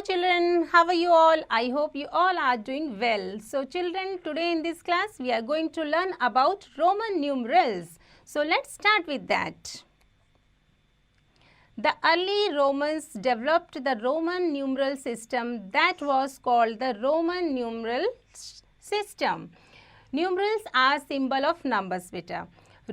children, how are you all? I hope you all are doing well. So children, today in this class we are going to learn about Roman numerals. So let's start with that. The early Romans developed the Roman numeral system that was called the Roman numeral system. Numerals are symbol of numbers, beta.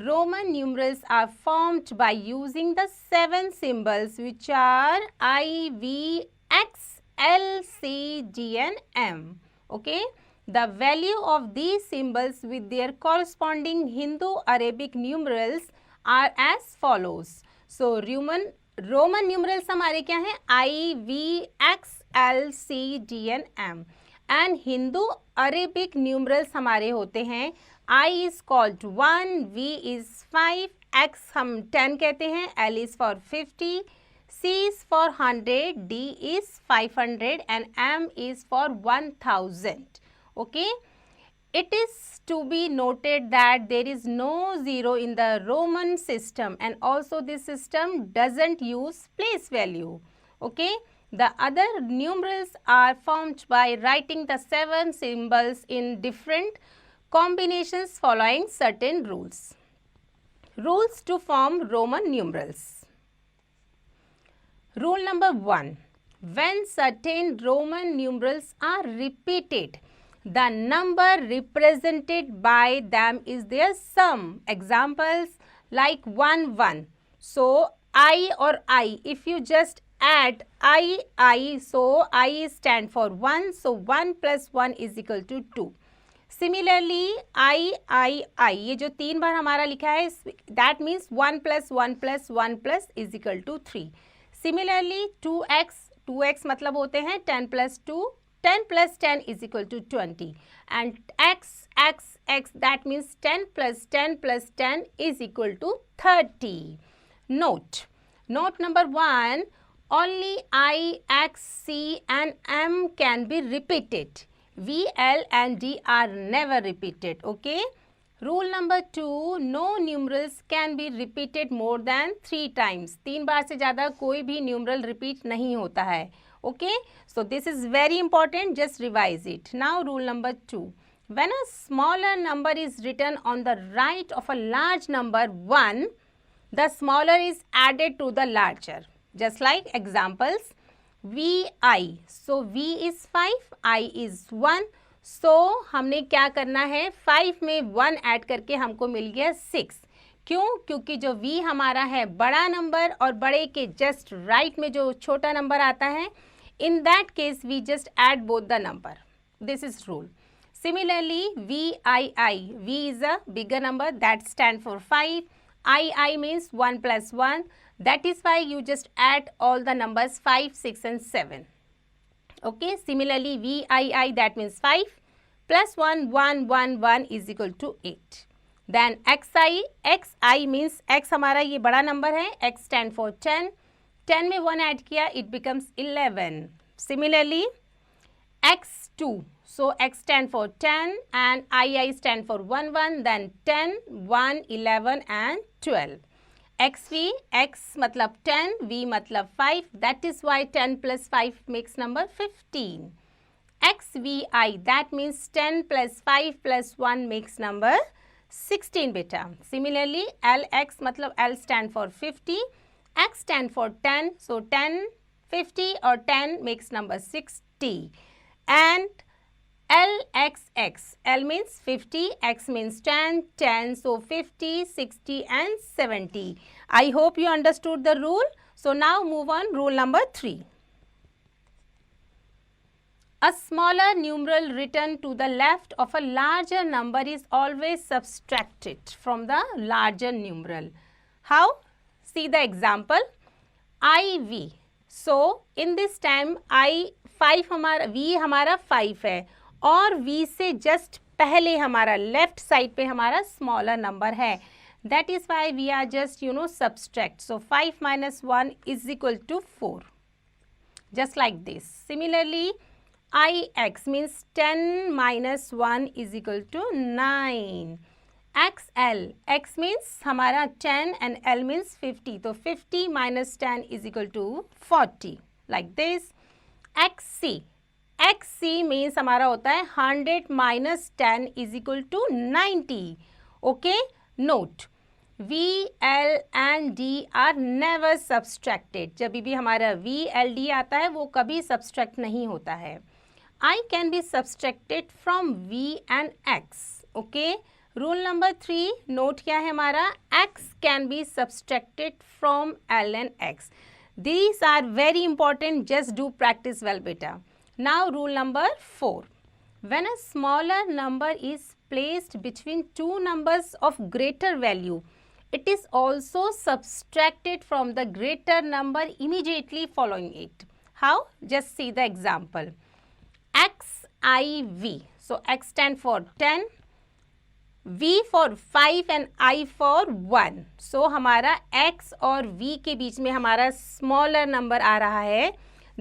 Roman numerals are formed by using the 7 symbols which are I, V, X, L, C, D and M. Okay. The value of these symbols with their corresponding Hindu-Arabic numerals are as follows. So, Roman numerals हमारे क्या हैं? I, V, X, L, C, D and M. And Hindu-Arabic numerals हमारे होते हैं I is called 1, V is 5, X हम 10 कहते हैं, L is for 50, C is for 100, D is 500 and M is for 1000. Okay. It is to be noted that there is no zero in the Roman system and also this system doesn't use place value. Okay. The other numerals are formed by writing the 7 symbols in different combinations following certain rules. Rules to form Roman numerals. Rule number 1. When certain Roman numerals are repeated, the number represented by them is their sum. Examples like 1, 1. So, I or I, if you just add I, so I stand for 1. So, 1 plus 1 is equal to 2. Similarly, I, ये जो 3 बार हमारा लिखा है, that means 1 plus 1 plus 1 plus is equal to 3. Similarly, 2x मतलब होते हैं 10 plus 2, 10 plus 10 is equal to 20. And x, that means 10 plus 10 plus 10 is equal to 30. Note number 1, only I, X, C and M can be repeated. V, L and D are never repeated. Okay. Rule number 2, no numerals can be repeated more than 3 times. 3 बार से ज़्यादा कोई भी numeral repeat नहीं होता है. Okay. So this is very important. Just revise it. Now rule number 2. When a smaller number is written on the right of a large number 1, the smaller is added to the larger. Just like examples. VI. So V is 5, I is 1. So हमने क्या करना है? 5 में 1 add करके हमको मिल गया 6. क्यों? क्योंकि जो V हमारा है बड़ा नंबर और बड़े के जस्ट राइट में जो छोटा नंबर आता है, in that case we just add both the number. This is rule. Similarly, VII. V is a bigger number that stands for 5. I means 1 plus 1. That is why you just add all the numbers 5, 6 and 7. Okay. Similarly, VII that means 5 plus 1, 1, 1, 1 is equal to 8. Then XI means X हमारा ये बड़ा number है. X stand for 10. 10 में 1 add किया, it becomes 11. Similarly, X2. So X stand for 10 and II stand for 1, 1. Then 10, 1, 11 and 12. XV, X मतलब 10, V मतलब 5. That is why 10 plus 5 makes number 15. XVI, that means 10 plus 5 plus 1 makes number 16 beta. Similarly, LX मतलब L stand for 50, X stand for 10. So 10, 50 or 10 makes number 60. And LXX, L means 50, X means 10, 10, so 50, 60 and 70. I hope you understood the rule. So now move on rule number 3. A smaller numeral written to the left of a larger number is always subtracted from the larger numeral. How? See the example. IV. So in this time V हमारा 5 है और V से just पहले हमारा left side पे हमारा smaller number है. That is why we are just subtract. So 5 minus 1 is equal to 4. Just like this. Similarly, IX means 10 minus 1 is equal to 9. XL, X means हमारा 10 and L means 50. So 50 minus 10 is equal to 40. Like this. XC. XC means हमारा होता है 100 minus 10 is equal to 90. Okay, note V, L and D are never subtracted. जब भी हमारा V, L, D आता है वो कभी सब्सट्रैक्ट नहीं होता है. I can be subtracted from V and X. Okay, rule number 3 note क्या है हमारा, X can be subtracted from L and X. These are very important, just do practice well beta. Now rule number 4. When a smaller number is placed between two numbers of greater value, it is also subtracted from the greater number immediately following it. How? Just see the example. XIV. So X stand for 10, V for 5 and I for 1. So हमारा X और V के बीच में हमारा smaller number आ रहा है.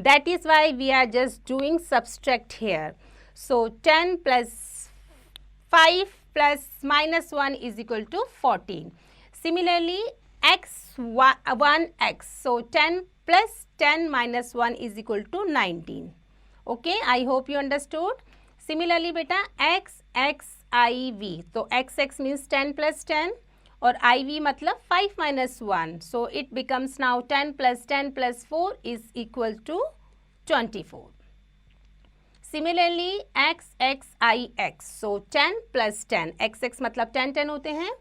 That is why we are just doing subtract here. So 10 plus 5 plus minus 1 is equal to 14. Similarly, X1X. So 10 plus 10 minus 1 is equal to 19. Okay, I hope you understood. Similarly, beta XXIV. So XX means 10 plus 10 और IV मतलब 5 minus 1. So it becomes now 10 plus 10 plus 4 is equal to 24. Similarly, XXIX. So 10 plus 10. XX मतलब 10 होते हैं.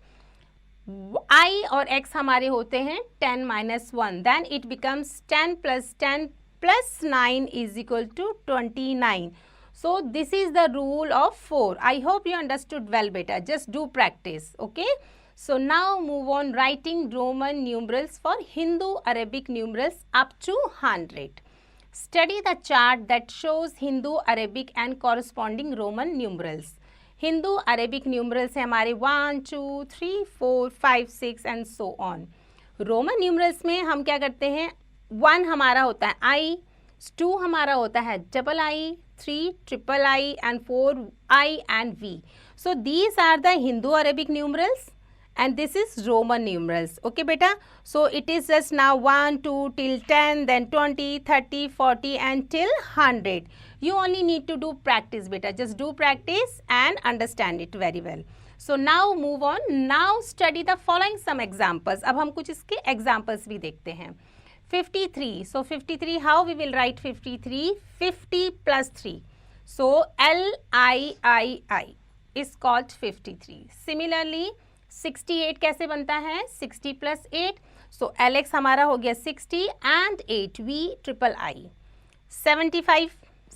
I और X हमारे होते हैं 10 minus 1. Then it becomes 10 plus 10 plus 9 is equal to 29. So this is the rule of 4. I hope you understood well beta. Just do practice. Okay. So now move on writing Roman numerals for Hindu Arabic numerals up to 100. Study the chart that shows Hindu Arabic and corresponding Roman numerals. Hindu Arabic numerals है हमारे 1, 2, 3, 4, 5, 6 and so on. Roman numerals में हम क्या करते हैं, 1 हमारा होता है I, 2 हमारा होता है double I, 3 triple I and 4 I and V. So these are the Hindu Arabic numerals and this is Roman numerals. Okay beta, so it is just now 1, 2 till 10, then 20, 30, 40 and till 100. You only need to do practice beta. Just do practice and understand it very well. So now move on. Now study the following some examples. अब हम कुछ इसके examples भी देखते हैं. 53. So 53, how we will write 53? 50 plus 3. So LIII is called 53. Similarly 68 कैसे बनता है, 60 प्लस 8. सो LX हमारा हो गया 60 एंड 8 V ट्रिपल I.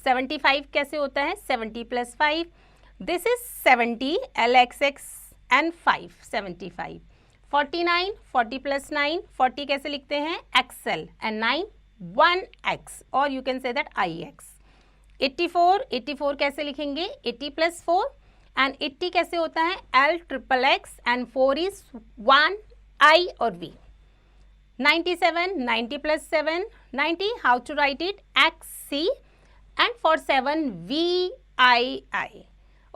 75 कैसे होता है, 70 plus 5. This is 70 LXX and 5 75. 49 40 plus 9, 40 कैसे लिखते हैं XL एंड 9 1X और you can say that IX. 84 कैसे लिखेंगे, 80 प्लस 4 एंड 80 कैसे होता है L triple X and 4 is 1 I और V. 97 90 plus 7 90, how to write it, XC and for 7 VII.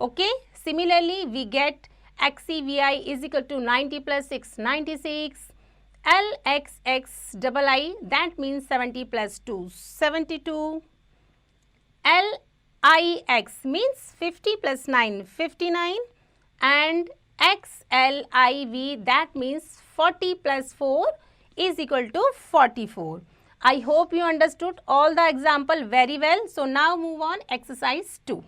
Okay, similarly we get XCVI is equal to 90 plus 6 96. LXX double I, that means 70 plus 2 72. LIX means 50 plus 9 59 and XLIV, that means 40 plus 4 is equal to 44. I hope you understood all the example very well. So now move on exercise 2.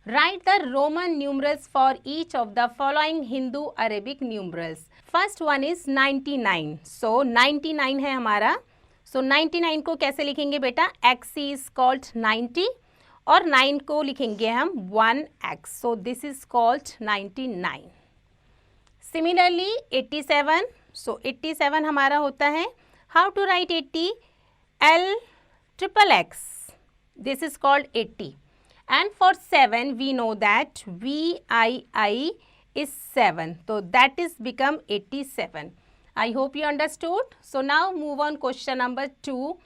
Write the Roman numerals for each of the following Hindu Arabic numerals. First one is 99. So 99 है हमारा. So 99 को कैसे लिखेंगे बेटा, XC is called 90 और 9 को लिखेंगे हम 1X. So this is called 99. Similarly 87. So 87 हमारा होता है, how to write 80, L triple X. This is called 80. And for 7 we know that VII is 7. So that is become 87. I hope you understood. So now move on question number 2.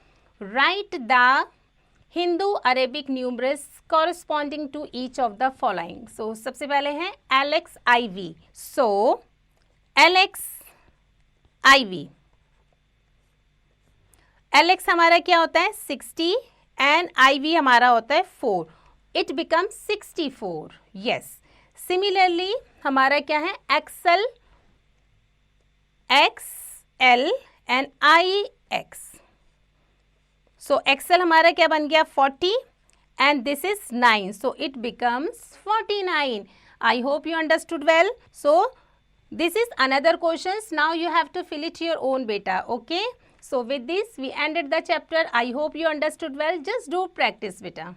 Write the Hindu Arabic numerals corresponding to each of the following. So सबसे पहले है LXIV. So LXIV. LX हमारा क्या होता है 60 and IV हमारा होता है 4. It becomes 64. Yes. Similarly हमारा क्या है XL and IX. So XL हमारा क्या बन गया 40 and this is 9. So it becomes 49. I hope you understood well. So this is another questions. Now you have to fill it your own beta. Okay. So with this we ended the chapter. I hope you understood well. Just do practice beta.